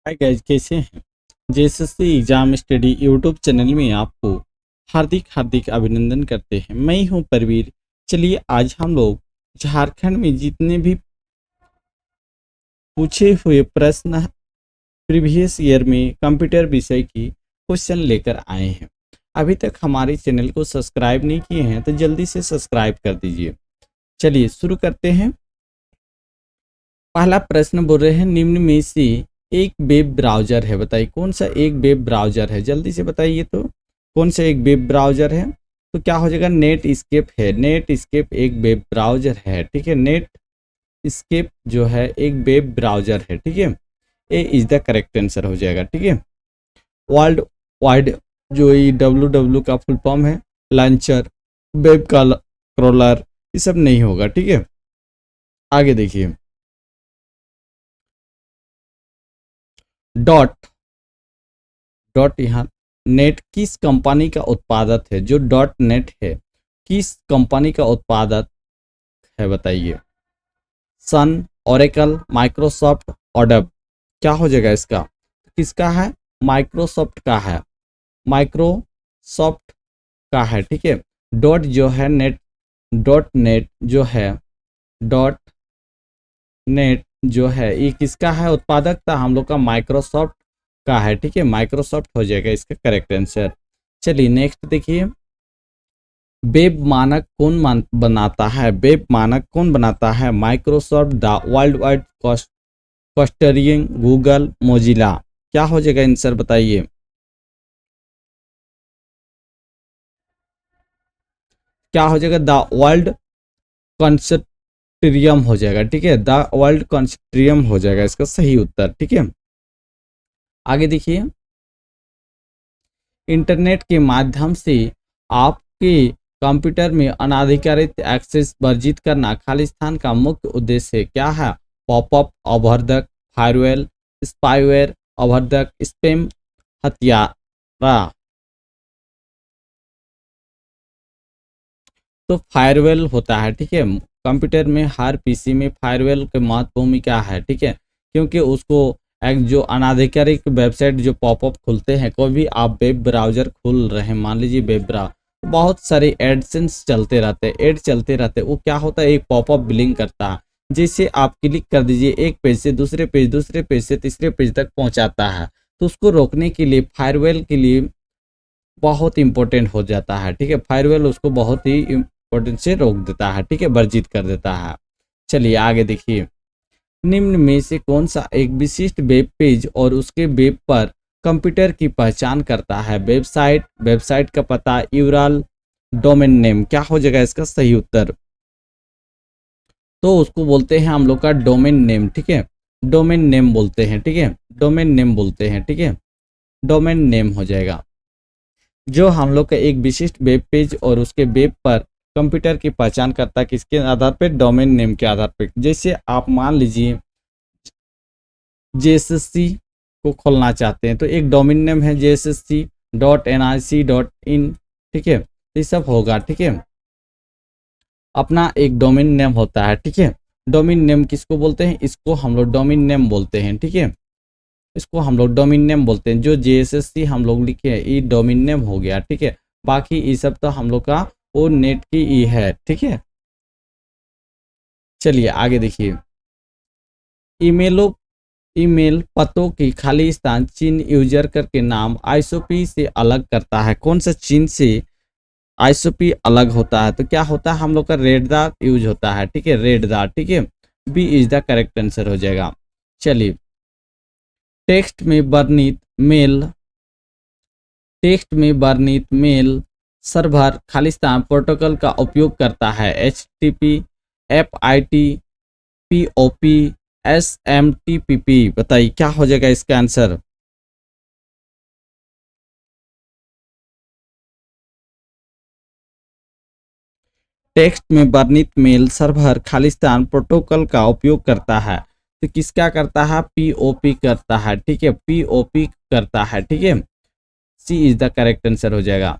Hi guys, कैसे हैं। JSSC exam study YouTube channel में आपको हार्दिक हार्दिक अभिनंदन करते हैं। मैं हूं परवीर। चलिए आज हम लोग झारखंड में जितने भी पूछे हुए प्रश्न प्रीवियस ईयर में कंप्यूटर विषय की क्वेश्चन लेकर आए हैं। अभी तक हमारे चैनल को सब्सक्राइब नहीं किए हैं तो जल्दी से सब्सक्राइब कर दीजिए। चलिए शुरू करते हैं। पहला प्रश्न बोल रहे हैं, निम्न में से एक वेब ब्राउजर है, बताइए कौन सा एक वेब ब्राउजर है। जल्दी से बताइए तो कौन सा एक वेब ब्राउजर है। तो क्या हो जाएगा, नेट स्केप है। नेट स्केप एक वेब ब्राउजर है, ठीक है। नेट स्केप जो है एक वेब ब्राउजर है, ठीक है। A is the correct answer हो जाएगा, ठीक है। वर्ल्ड वाइड जो ये डब्ल्यू का फुल फॉर्म है, लॉन्चर, वेब क्रॉलर, ये सब नहीं होगा, ठीक है। आगे देखिए, डॉट डॉट यहाँ नेट किस कंपनी का उत्पादक है। जो डॉट नेट है किस कंपनी का उत्पादक है, बताइए। सन, ओरेकल, माइक्रोसॉफ्ट, ऑडब। क्या हो जाएगा इसका, किसका है, माइक्रोसॉफ्ट का है। माइक्रोसॉफ्ट का है, ठीक है। डॉट जो है नेट, डॉट नेट जो है, डॉट नेट जो है ये किसका है, उत्पादकता हम लोग का माइक्रोसॉफ्ट का है, ठीक है। माइक्रोसॉफ्ट हो जाएगा इसका करेक्ट आंसर। चलिए नेक्स्ट देखिए, वेब मानक कौन बनाता है। वेब मानक कौन बनाता है, Microsoft, the world wide custodian, Google, Mozilla. क्या हो जाएगा आंसर, बताइए। क्या हो जाएगा, द वर्ल्ड कंसोर्टियम हो जाएगा, ठीक है। द वर्ल्ड कंसोर्टियम हो जाएगा इसका सही उत्तर, ठीक है। आगे देखिए, इंटरनेट के माध्यम से आपके कंप्यूटर में अनाधिकारित एक्सेस वर्जित करना खालिस्तान का मुख्य उद्देश्य है। क्या है, पॉपअप, अवरोधक, फायरवेल, स्पाईवेयर, अवरोधक, स्पैम, हत्यारा। तो फायरवेल होता है, ठीक है। कंप्यूटर में हर पीसी में फायरवेल की महत्वपूर्ण भूमिका है, ठीक है। क्योंकि उसको एक जो अनाधिकारिक वेबसाइट जो पॉपअप खुलते हैं, कोई भी आप वेब ब्राउजर खुल रहे हैं, मान लीजिए वेब ब्राउजर, बहुत सारे एडसेंस चलते रहते हैं, एड चलते रहते हैं। वो क्या होता है, एक पॉपअप बिलिंग करता है। जैसे आप क्लिक कर दीजिए एक पेज से दूसरे पेज, दूसरे पेज से तीसरे पेज तक पहुंचाता है। तो उसको रोकने के लिए फायरवेल के लिए बहुत इंपॉर्टेंट हो जाता है, ठीक है। फायरवेल उसको बहुत ही इंपॉर्टेंट से रोक देता है, ठीक है, वर्जित कर देता है। चलिए आगे देखिए, निम्न में से कौन सा एक विशिष्ट वेब पेज और उसके वेब पर कंप्यूटर की पहचान करता है। वेबसाइट, वेबसाइट का पता, यूआरएल, डोमेन नेम। क्या हो जाएगा इसका सही उत्तर, तो उसको बोलते हैं हम लोग का डोमेन नेम, ठीक है। डोमेन नेम बोलते हैं, ठीक है। डोमेन नेम बोलते हैं, ठीक है। डोमेन नेम हो जाएगा। जो हम लोग का एक विशिष्ट वेब पेज और उसके वेब पर कंप्यूटर की पहचान करता है, किसके आधार पर, डोमेन नेम के आधार पर। जैसे आप मान लीजिए जेएसएससी को खोलना चाहते हैं तो एक डोमेन नेम है JSSC.nic.in, ठीक है। ये सब होगा, ठीक है। अपना एक डोमेन नेम होता है, ठीक है। डोमेन नेम किसको बोलते हैं, इसको हम लोग डोमेन नेम बोलते हैं, ठीक है। इसको हम लोग डोमेन नेम बोलते हैं। जो JSSC हम लोग लिखे हैं ये डोमेन नेम हो गया, ठीक है। बाकी ये सब तो हम लोग का वो नेट की ई है, ठीक है। चलिए आगे देखिए, ईमेलों ईमेल पतों की खाली स्थान चिन्ह यूजर करके नाम आईएसओपी से अलग करता है। कौन सा चिन्ह से आईएसओपी अलग होता है, तो क्या होता है, हम लोग का रेड दार यूज होता है, ठीक है। रेड दार, ठीक है। B is the correct answer हो जाएगा। चलिए, टेक्स्ट में वर्णित मेल टेक्स्ट में वर्णित मेल सर्वर खालिस्तान प्रोटोकॉल का उपयोग करता है। HTTP, FIT, POP, SMTPP। बताइए क्या हो जाएगा इसका आंसर। टेक्स्ट में वर्णित मेल सर्वर खालिस्तान प्रोटोकॉल का उपयोग करता है, तो किसका करता है, POP करता है, ठीक है। POP करता है, ठीक है। सी इज द करेक्ट आंसर हो जाएगा।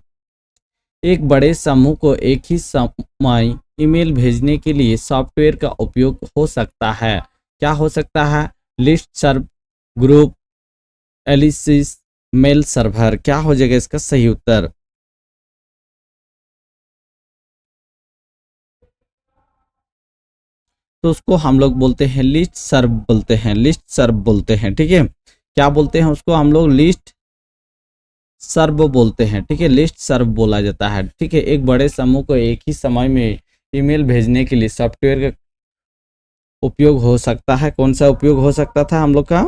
एक बड़े समूह को एक ही समय ईमेल भेजने के लिए सॉफ्टवेयर का उपयोग हो सकता है। क्या हो सकता है, लिस्ट सर्व, ग्रुप, एलिसिस मेल सर्वर, क्या हो जाएगा इसका सही उत्तर? तो उसको हम लोग बोलते हैं लिस्ट सर्व बोलते हैं, लिस्ट सर्व बोलते हैं, ठीक है। क्या बोलते हैं उसको हम लोग? लिस्ट सर्व बोलते हैं, ठीक है, लिस्ट सर्व बोला जाता है, ठीक है। एक बड़े समूह को एक ही समय में ईमेल भेजने के लिए सॉफ्टवेयर का उपयोग हो सकता है। कौन सा उपयोग हो सकता था हम लोग का?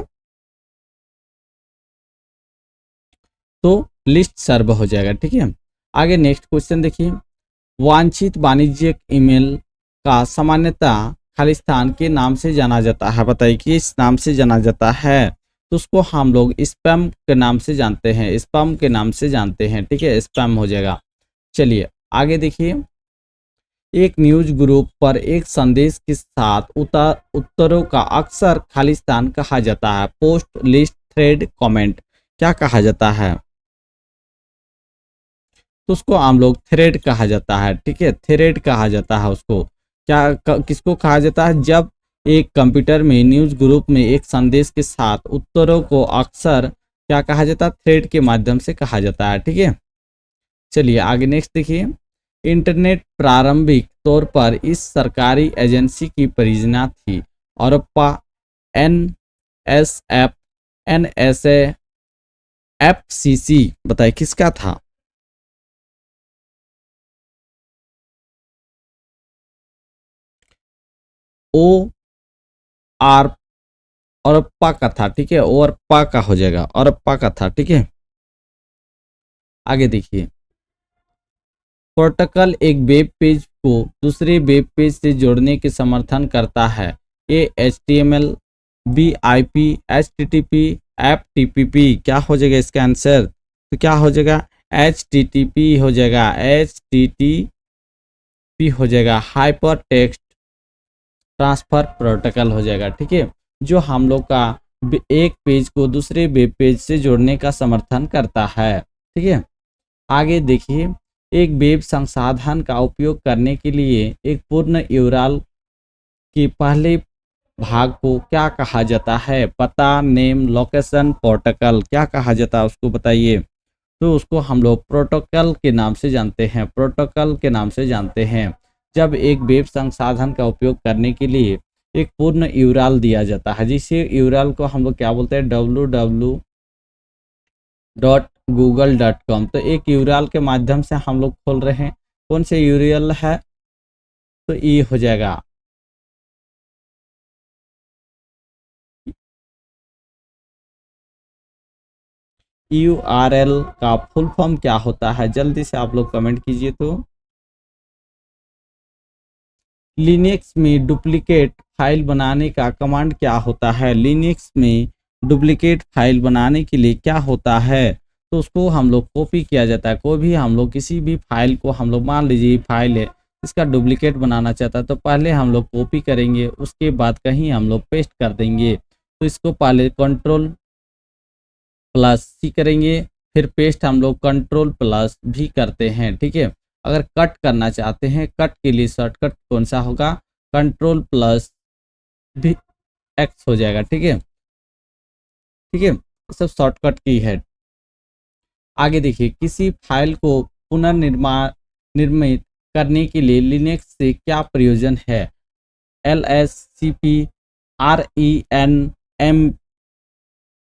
तो लिस्ट सर्व हो जाएगा, ठीक है। आगे नेक्स्ट क्वेश्चन देखिए, वांछित वाणिज्यिक ईमेल का सामान्यतः खालिस्तान के नाम से जाना जाता है। बताइए किस नाम से जाना जाता है? तो उसको हम लोग स्पैम के नाम से जानते हैं, स्पैम के नाम से जानते हैं, ठीक है, स्पैम हो जाएगा। चलिए आगे देखिए, एक न्यूज ग्रुप पर एक संदेश के साथ उत्तरों का अक्सर खालिस्तान कहा जाता है। पोस्ट, लिस्ट, थ्रेड, कमेंट, क्या कहा जाता है? तो उसको हम लोग थ्रेड कहा जाता है, ठीक है, थ्रेड कहा जाता है उसको। किसको कहा जाता है? जब एक कंप्यूटर में न्यूज ग्रुप में एक संदेश के साथ उत्तरों को अक्सर क्या कहा जाता है? थ्रेड के माध्यम से कहा जाता है, ठीक है। चलिए आगे नेक्स्ट देखिए, इंटरनेट प्रारंभिक तौर पर इस सरकारी एजेंसी की परियोजना थी। औरप्पा, N S F, N S F C C, बताइए किसका था? ओ आर औरप्पा का था, ठीक है, औरप्पा का हो जाएगा, औरप्पा का था, ठीक है। आगे देखिए, प्रोटोकॉल एक वेब पेज को दूसरे वेब पेज से जोड़ने के समर्थन करता है। A H T M L, B I P, H T T P, F T P P, क्या हो जाएगा इसका आंसर? तो क्या हो जाएगा? एच टी टी पी हो जाएगा, एच टी टी पी हो जाएगा, हाइपर टेक्स्ट ट्रांसफर प्रोटोकॉल हो जाएगा, ठीक है, जो हम लोग का एक पेज को दूसरे वेब पेज से जोड़ने का समर्थन करता है, ठीक है। आगे देखिए, एक वेब संसाधन का उपयोग करने के लिए एक पूर्ण यूआरएल के पहले भाग को क्या कहा जाता है? पता, नेम, लोकेशन, प्रोटोकॉल, क्या कहा जाता है उसको बताइए? तो उसको हम लोग प्रोटोकॉल के नाम से जानते हैं, प्रोटोकॉल के नाम से जानते हैं। जब एक वेब संसाधन का उपयोग करने के लिए एक पूर्ण यूआरएल दिया जाता है, जिसे यूआरएल को हम लोग क्या बोलते हैं? www.google.com। तो एक यूआरएल के माध्यम से हम लोग खोल रहे हैं, कौन से यूआरएल है? तो ये हो जाएगा यूआरएल का फुल फॉर्म क्या होता है? जल्दी से आप लोग कमेंट कीजिए। तो लिनक्स में डुप्लीकेट फाइल बनाने का कमांड क्या होता है? लिनक्स में डुप्लीकेट फाइल बनाने के लिए क्या होता है? तो उसको हम लोग कॉपी किया जाता है। कोई भी हम लोग किसी भी फाइल को हम लोग मान लीजिए फाइल है, इसका डुप्लीकेट बनाना चाहता है, तो पहले हम लोग कॉपी करेंगे, उसके बाद कहीं हम लोग पेस्ट कर देंगे। तो इसको पहले कंट्रोल प्लस सी करेंगे, फिर पेस्ट हम लोग कंट्रोल प्लस भी करते हैं, ठीक है। अगर कट करना चाहते हैं, कट के लिए शॉर्टकट कौन सा होगा? कंट्रोल प्लस भी एक्स हो जाएगा, ठीक है, ठीक है, सब शॉर्टकट की है। आगे देखिए, किसी फाइल को पुनर्निर्माण निर्मित करने के लिए लिनक्स से क्या प्रयोजन है? L S C P, R E N, M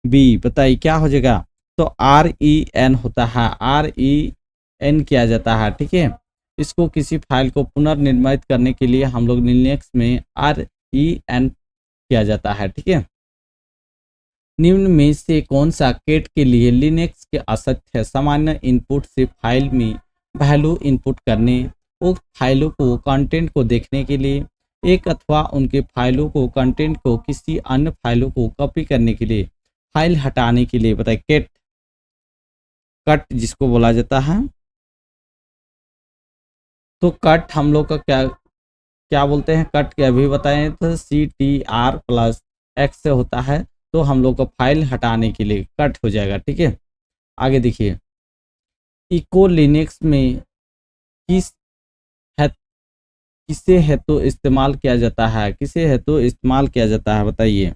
B, बताइए क्या हो जाएगा? तो आर ई एन होता है, आर ई एन किया जाता है, ठीक है। इसको किसी फाइल को पुनर्निर्मित करने के लिए हम लोग लिनक्स में आर ई एन किया जाता है, ठीक है। निम्न में से कौन सा कैट के लिए लिनक्स के असत्य है? सामान्य इनपुट से फाइल में वैल्यू इनपुट करने, उक्त फाइलों को कंटेंट को देखने के लिए, एक अथवा उनके फाइलों को कंटेंट को किसी अन्य फाइलों को कॉपी करने के लिए, फाइल हटाने के लिए, बताइए कैट, कट जिसको बोला जाता है। तो कट हम लोग का क्या क्या बोलते हैं? कट के अभी बताएं तो C T R plus X से होता है। तो हम लोग को फाइल हटाने के लिए कट हो जाएगा, ठीक है। आगे देखिए, इको लिनक्स में किस है किसे हेतु इस्तेमाल किया जाता है? किसे हेतु इस्तेमाल किया जाता है बताइए?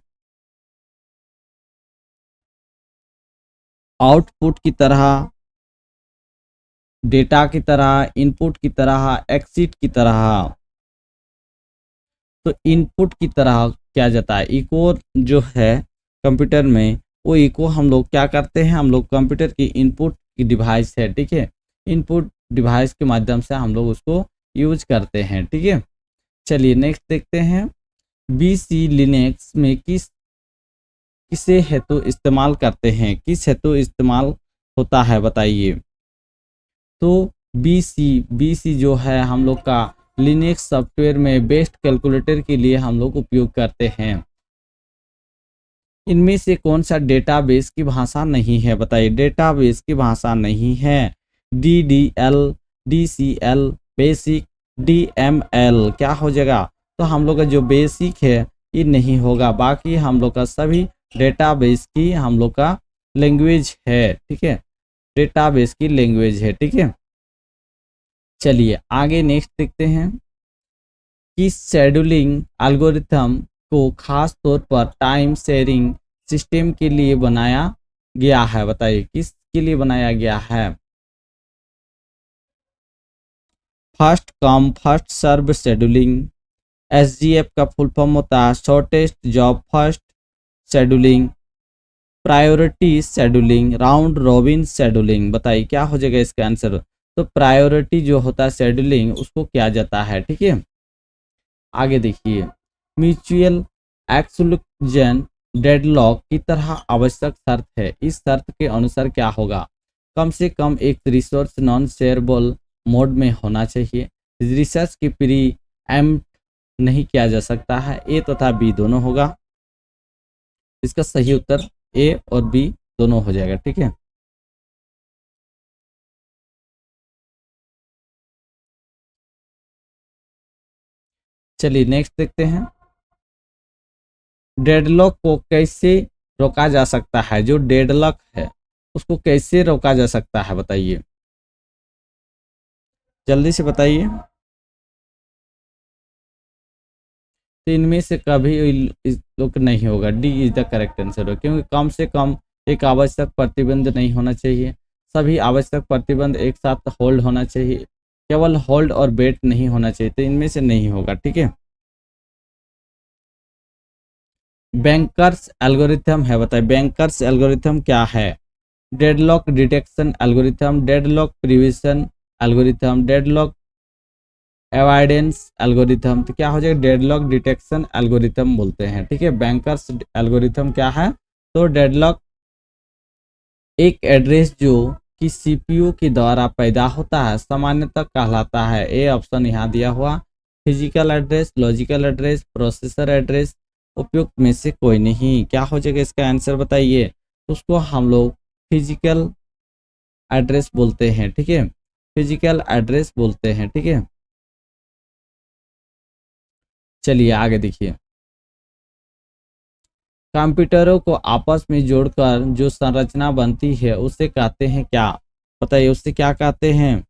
आउटपुट की तरह, डेटा की तरह, इनपुट की तरह, एक्सिट की तरह। तो इनपुट की तरह क्या जाता है, इको जो है कंप्यूटर में, वो इको हम लोग क्या करते हैं, हम लोग कंप्यूटर की इनपुट की डिवाइस है, ठीक है, इनपुट डिवाइस के माध्यम से हम लोग उसको यूज करते हैं, ठीक है। चलिए नेक्स्ट देखते हैं, बीसी लिनक्स में किसे हेतु इस्तेमाल करते हैं, किस हेतु इस्तेमाल होता है बताइए। तो बीसी जो है हम लोग का लिनक्स सॉफ्टवेयर में बेस्ट कैलकुलेटर के लिए हम लोग उपयोग करते हैं। इनमें से कौन सा डेटाबेस की भाषा नहीं है बताइए, डेटाबेस की भाषा नहीं है। DDL, DCL, बेसिक, DML क्या हो जाएगा, तो हम लोग का जो बेसिक है ये नहीं होगा, बाकी हम लोग का सभी डेटाबेस की हम लोग का लैंग्वेज है, ठीक है, डेटाबेस की लैंग्वेज है, ठीक है। चलिए आगे नेक्स्ट देखते हैं, किस शेड्यूलिंग एल्गोरिथम को खास तौर पर टाइम शेयरिंग सिस्टम के लिए बनाया गया है बताइए, किसके लिए बनाया गया है। First come first serve scheduling, SGF का फुल फॉर्म होता है shortest job first scheduling, priority scheduling, round robin scheduling. बताइए क्या हो जाएगा इसका आंसर। तो प्रायोरिटी जो होता है शेड्यूलिंग उसको किया जाता है, ठीक है। आगे देखिए, म्यूचुअल एक्सक्लूजन डेडलॉक की तरह आवश्यक शर्त है, इस शर्त के अनुसार क्या होगा, कम से कम एक रिसोर्स नॉन शेयरेबल मोड में होना चाहिए, रिसर्च की प्री एम्प्ट नहीं किया जा सकता है, ए तथा बी दोनों होगा। इसका सही उत्तर ए और बी दोनों हो जाएगा, ठीक है। चलिए नेक्स्ट देखते हैं, डेडलॉक को कैसे रोका जा सकता है, जो डेडलॉक है उसको कैसे रोका जा सकता है बताइए, जल्दी से बताइए। तो इनमें से कभी इस लोग नहीं होगा, D is the correct answer, क्योंकि कम से कम एक आवश्यक प्रतिबंध नहीं होना चाहिए, सभी आवश्यक प्रतिबंध एक साथ होल्ड होना चाहिए, केवल होल्ड और वेट नहीं होना चाहिए, तो इनमें से नहीं होगा, ठीक है। बैंकर्स एल्गोरिथम है बताइए, बैंकर्स एल्गोरिथम क्या है, deadlock detection algorithm, deadlock prevention algorithm, deadlock avoidance algorithm. तो क्या हो जाएगा, डेडलॉक डिटेक्शन एल्गोरिथम बोलते हैं, ठीक है। बैंकर्स एल्गोरिथम क्या है, तो डेडलॉक एक एड्रेस जो कि सीपीयू के द्वारा पैदा होता है सामान्यतः कहलाता है, ए ऑप्शन यहाँ दिया हुआ, physical address, logical address, processor address, उपयुक्त में से कोई नहीं। क्या हो जाएगा इसका आंसर बताइए, उसको हम लोग फिजिकल एड्रेस बोलते हैं, ठीक है, फिजिकल एड्रेस बोलते हैं, ठीक है। चलिए आगे देखिए, कंप्यूटरों को आपस में जोड़कर जो संरचना बनती है उसे कहते हैं क्या, बताइए उससे क्या कहते हैं,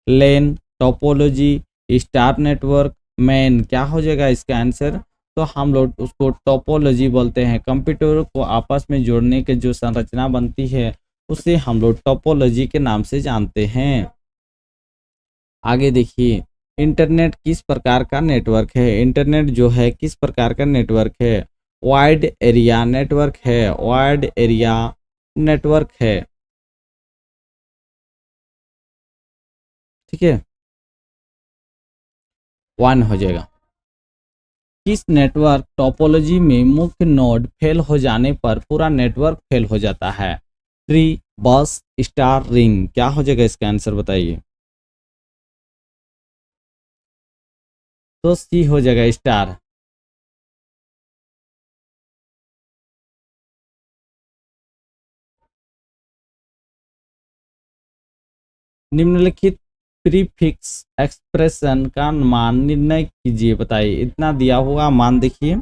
लेन, टोपोलॉजी, स्टार नेटवर्क, मैन। क्या हो जाएगा इसका आंसर, तो हम लोग उसको टोपोलॉजी बोलते हैं, कंप्यूटरों को आपस में जोड़ने के जो संरचना बनती है उसे हम लोग टोपोलॉजी के नाम से जानते हैं। आगे देखिए, इंटरनेट किस प्रकार का नेटवर्क है, इंटरनेट जो है किस प्रकार का नेटवर्क है, वाइड एरिया नेटवर्क है, वाइड एरिया नेटवर्क है, ठीक है, वन हो जाएगा। किस नेटवर्क टोपोलॉजी में मुख्य नोड फेल हो जाने पर पूरा नेटवर्क फेल हो जाता है, ट्री, बस, स्टार, रिंग। क्या हो जाएगा इसका आंसर बताइए, तो सी हो जाएगा स्टार। निम्नलिखित प्रीफिक्स एक्सप्रेशन का मान निर्णय कीजिए बताइए, इतना दिया हुआ मान देखिए,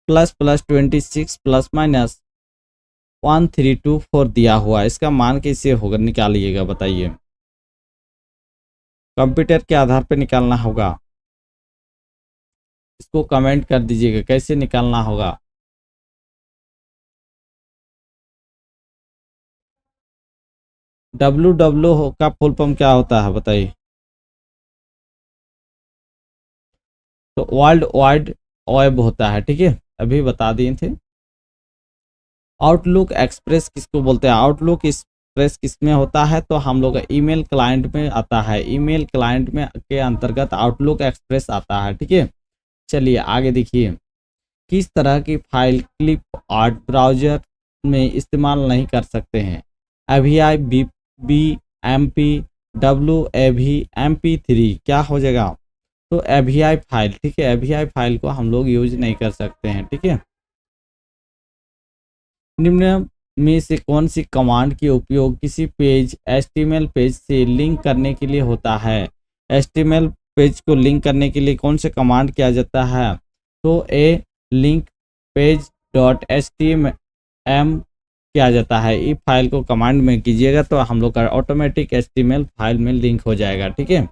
प्लस प्लस 26 प्लस माइनस 1324 दिया हुआ, इसका मान कैसे होगा निकालिएगा बताइए, कंप्यूटर के आधार पर निकालना होगा, इसको कमेंट कर दीजिएगा कैसे निकालना होगा। WW का फुल फॉर्म क्या होता है बताइए? तो वर्ल्ड वाइड वेब होता है, ठीक है, अभी बता दिए थे। आउटलुक एक्सप्रेस किसको बोलते हैं? आउटलुक एक्सप्रेस किस में होता है? तो हम लोग का ईमेल क्लाइंट में आता है। ईमेल क्लाइंट में के अंतर्गत आउटलुक एक्सप्रेस आता है, ठीक है। चलिए आगे देखिए, किस तरह की फाइल क्लिप आर्ट ब्राउजर में इस्तेमाल नहीं कर सकते हैं? AVI, B M P, WAV, MP3 क्या हो जाएगा? तो AVI फाइल, ठीक है, AVI फाइल को हम लोग यूज नहीं कर सकते हैं, ठीक है। निम्न में से कौन सी कमांड के उपयोग किसी पेज HTML पेज से लिंक करने के लिए होता है? HTML पेज को लिंक करने के लिए कौन से कमांड किया जाता है? तो ए लिंक पेज डॉट HTML किया जाता है। ई फाइल को कमांड में कीजिएगा तो हम लोग का ऑटोमेटिक HTML फाइल में लिंक हो जाएगा, ठीक है।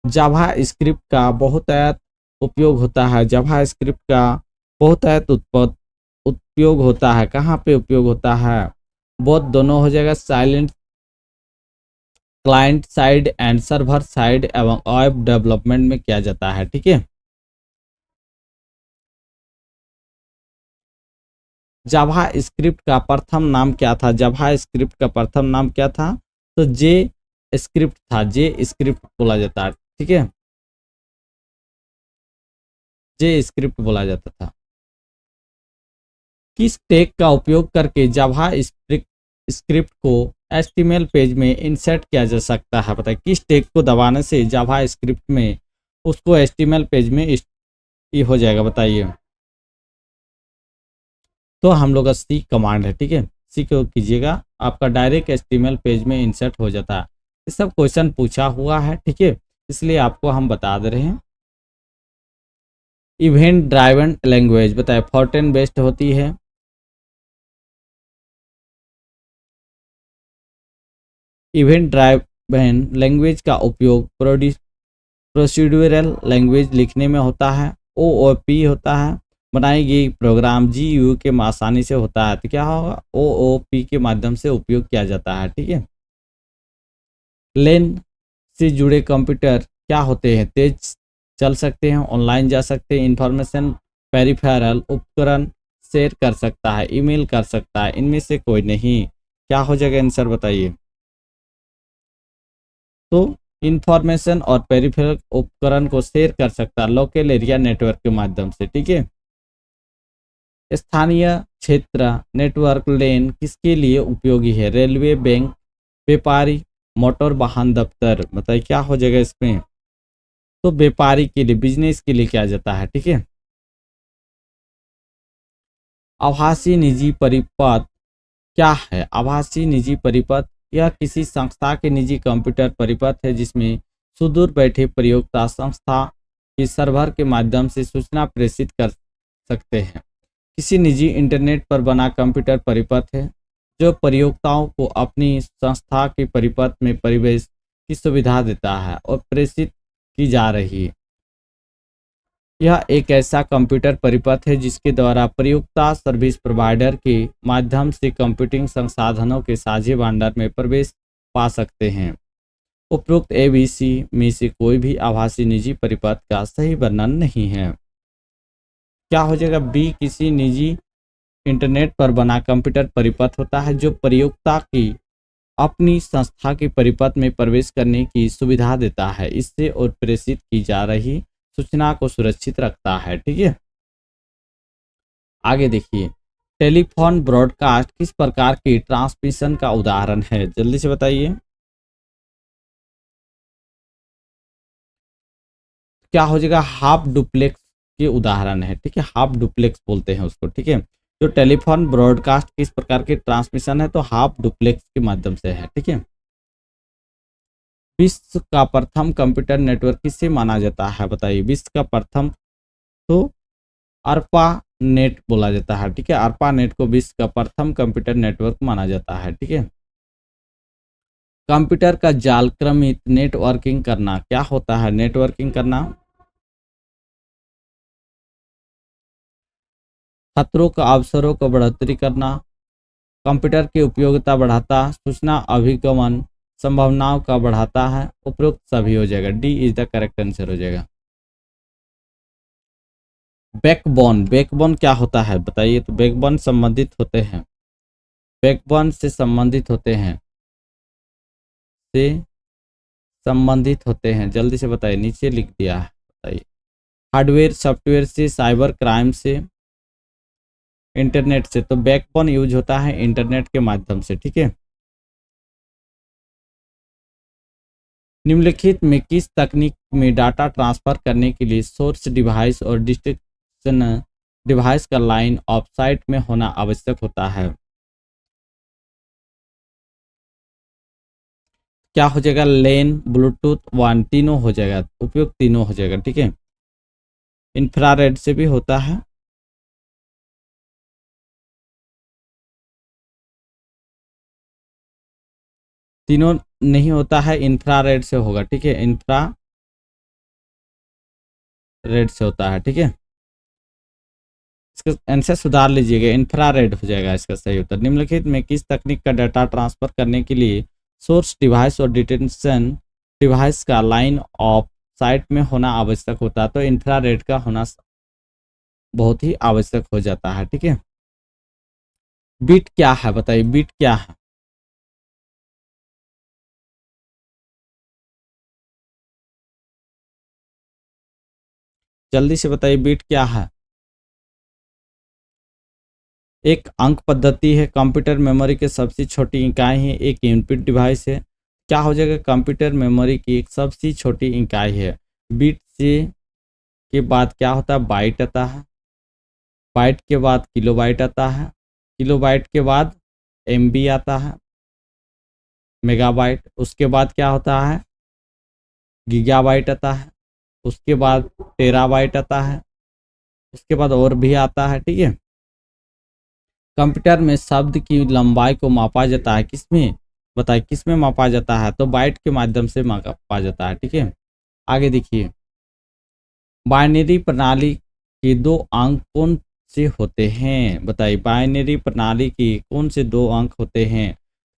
जावा स्क्रिप्ट का बहुतायत उपयोग होता है। जावा स्क्रिप्ट का बहुतायत उपयोग होता है, कहाँ पे उपयोग होता है? बहुत दोनों हो जाएगा, silent client side and server side एवं वेब डेवलपमेंट में किया जाता है, ठीक है। जावा स्क्रिप्ट का प्रथम नाम क्या था? जावा स्क्रिप्ट का प्रथम नाम क्या था? तो जे स्क्रिप्ट था, जे स्क्रिप्ट बोला जाता है, ठीक है, जे स्क्रिप्ट बोला जाता था। किस टैग का उपयोग करके जावा स्क्रिप्ट को HTML पेज में इंसर्ट किया जा सकता है? बताइए, किस टैग को दबाने से जावा स्क्रिप्ट में उसको HTML पेज में ये हो जाएगा, बताइए। तो हम लोग का सी कमांड है, ठीक है, सी को कीजिएगा, आपका डायरेक्ट HTML पेज में इंसर्ट हो जाता है। ये सब क्वेश्चन पूछा हुआ है, ठीक है, इसलिए आपको हम बता दे रहे हैं। इवेंट ड्राइवन लैंग्वेज बताए फोर्टेन बेस्ड होती है। इवेंट ड्राइवन लैंग्वेज का उपयोग प्रोसीड्यूरल लैंग्वेज लिखने में होता है। OOP होता है, बनाई गई प्रोग्राम GUI के आसानी से होता है, तो क्या होगा? OOP के माध्यम से उपयोग किया जाता है, ठीक है। लेन से जुड़े कंप्यूटर क्या होते हैं? तेज चल सकते हैं, ऑनलाइन जा सकते हैं, इंफॉर्मेशन पेरिफेरल उपकरण शेयर कर सकता है, ईमेल कर सकता है, इनमें से कोई नहीं। क्या हो जाएगा आंसर बताइए? तो इंफॉर्मेशन और पेरिफेरल उपकरण को शेयर कर सकता है लोकल एरिया नेटवर्क के माध्यम से, ठीक है। स्थानीय क्षेत्र नेटवर्क लेन किसके लिए उपयोगी है? रेलवे, बैंक, व्यापारी, मोटर वाहन दफ्तर, बताइए क्या हो जाएगा इसमें? तो व्यापारी के लिए, बिजनेस के लिए किया जाता है, ठीक है। आभासी निजी परिपथ क्या है? आभासी निजी परिपथ यह किसी संस्था के निजी कंप्यूटर परिपथ है जिसमें सुदूर बैठे प्रयोक्ता संस्था के सर्वर के माध्यम से सूचना प्रेषित कर सकते हैं। किसी निजी इंटरनेट पर बना कंप्यूटर परिपथ है जो प्रयोक्ताओं को अपनी संस्था के परिपथ में प्रवेश की सुविधा देता है और प्रेषित की जा रही है। यह एक ऐसा कंप्यूटर परिपथ है जिसके द्वारा प्रयोक्ता सर्विस प्रोवाइडर के माध्यम से कंप्यूटिंग संसाधनों के साझे भंडार में प्रवेश पा सकते हैं। उपरोक्त ABC में से कोई भी आभासी निजी परिपथ का सही वर्णन नहीं है। क्या हो जाएगा? B किसी निजी इंटरनेट पर बना कंप्यूटर परिपथ होता है जो प्रयोक्ता की अपनी संस्था के परिपथ में प्रवेश करने की सुविधा देता है, इससे और प्रेषित की जा रही सूचना को सुरक्षित रखता है, ठीक है। आगे देखिए, टेलीफोन ब्रॉडकास्ट किस प्रकार की ट्रांसमिशन का उदाहरण है? जल्दी से बताइए। क्या हो जाएगा? हाफ डुप्लेक्स के उदाहरण है, ठीक है, हाफ डुप्लेक्स बोलते हैं उसको, ठीक है। जो टेलीफोन ब्रॉडकास्ट किस प्रकार की ट्रांसमिशन है? तो हाफ डुप्लेक्स के माध्यम से है, ठीक है। विश्व का प्रथम कंप्यूटर नेटवर्क किसे माना जाता है? बताइए, विश्व का प्रथम, तो अर्पा नेट बोला जाता है, ठीक है, अर्पा नेट को विश्व का प्रथम कंप्यूटर नेटवर्क माना जाता है, ठीक है। कंप्यूटर का जाल क्रमित नेटवर्किंग करना क्या होता है? नेटवर्किंग करना खतरों का अवसरों को बढ़ोतरी करना, कंप्यूटर की उपयोगिता बढ़ाता, सूचना अभिगमन संभावनाओं का बढ़ाता है। उपरोक्त सभी हो जाएगा, D is the correct answer हो जाएगा। बैकबोन, बैकबोन क्या होता है बताइए, तो बैकबोन संबंधित होते हैं, बैकबोन से संबंधित होते हैं, से संबंधित होते हैं, जल्दी से बताइए, नीचे लिख दिया है, बताइए। हार्डवेयर सॉफ्टवेयर से, साइबर क्राइम से, इंटरनेट से। तो बैकबोन यूज होता है इंटरनेट के माध्यम से, ठीक है। निम्नलिखित में किस तकनीक में डाटा ट्रांसफर करने के लिए सोर्स डिवाइस और डिस्ट्रीब्यूशन डिवाइस का लाइन ऑफ साइट में होना आवश्यक होता है? क्या हो जाएगा, लेन, ब्लूटूथ, वन, तीनों हो जाएगा, उपयोग तीनों हो जाएगा, ठीक है। इंफ्रारेड से भी होता है, तीनों नहीं होता है, इंफ्रारेड से होगा, ठीक है, इंफ्रारेड से होता है, ठीक है। इसका आंसर सुधार लीजिएगा, इंफ्रारेड हो जाएगा इसका सही उत्तर। निम्नलिखित में किस तकनीक का डाटा ट्रांसफर करने के लिए सोर्स डिवाइस और डिटेंशन डिवाइस का लाइन ऑफ साइट में होना आवश्यक होता है? तो इंफ्रारेड का होना बहुत ही आवश्यक हो जाता है, ठीक है। बीट क्या है बताइए, बीट क्या है? जल्दी से बताइए, बीट क्या है? एक अंक पद्धति है, कंप्यूटर मेमोरी की सबसे छोटी इकाई है, एक इनपुट डिवाइस है। क्या हो जाएगा, कंप्यूटर मेमोरी की एक सबसे छोटी इकाई है। बीट से के बाद क्या होता है, बाइट आता है, बाइट के बाद किलोबाइट आता है, किलोबाइट के बाद एमबी आता है, मेगाबाइट, उसके बाद क्या होता है, गीगाबाइट आता है, उसके बाद टेराबाइट आता है, उसके बाद और भी आता है, ठीक है। कंप्यूटर में शब्द की लंबाई को मापा जाता है, किसमें बताइए, किसमें मापा जाता है? तो बाइट के माध्यम से मापा जाता है, ठीक है। आगे देखिए, बाइनरी प्रणाली के दो अंक कौन से होते हैं बताइए, बाइनरी प्रणाली की कौन से दो अंक होते हैं?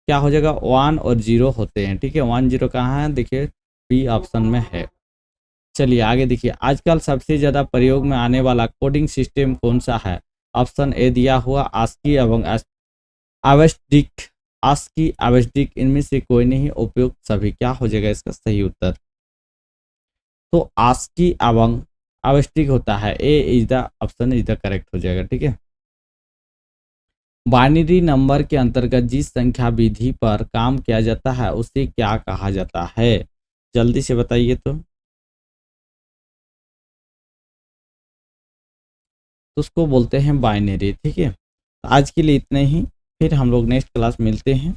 क्या हो जाएगा, 1 और 0 होते हैं, ठीक है। 1 0 कहाँ है, देखिए बी ऑप्शन में है। चलिए आगे देखिए, आजकल सबसे ज़्यादा प्रयोग में आने वाला कोडिंग सिस्टम कौन सा है? ऑप्शन ए दिया हुआ आस्की एवं आवश्यक, आस्की आवश्यक, इनमें से कोई नहीं, उपयुक्त सभी। क्या हो जाएगा इसका सही उत्तर? तो आस्की एवं आवश्यक होता है, A is the option is the correct हो जाएगा, ठीक है। बाइनरी नंबर के अंतर्गत जिस संख्या विधि पर काम किया जाता है उसे क्या कहा जाता है? जल्दी से बताइए, तो उसको बोलते हैं बाइनरी, ठीक है। आज के लिए इतने ही, फिर हम लोग नेक्स्ट क्लास मिलते हैं।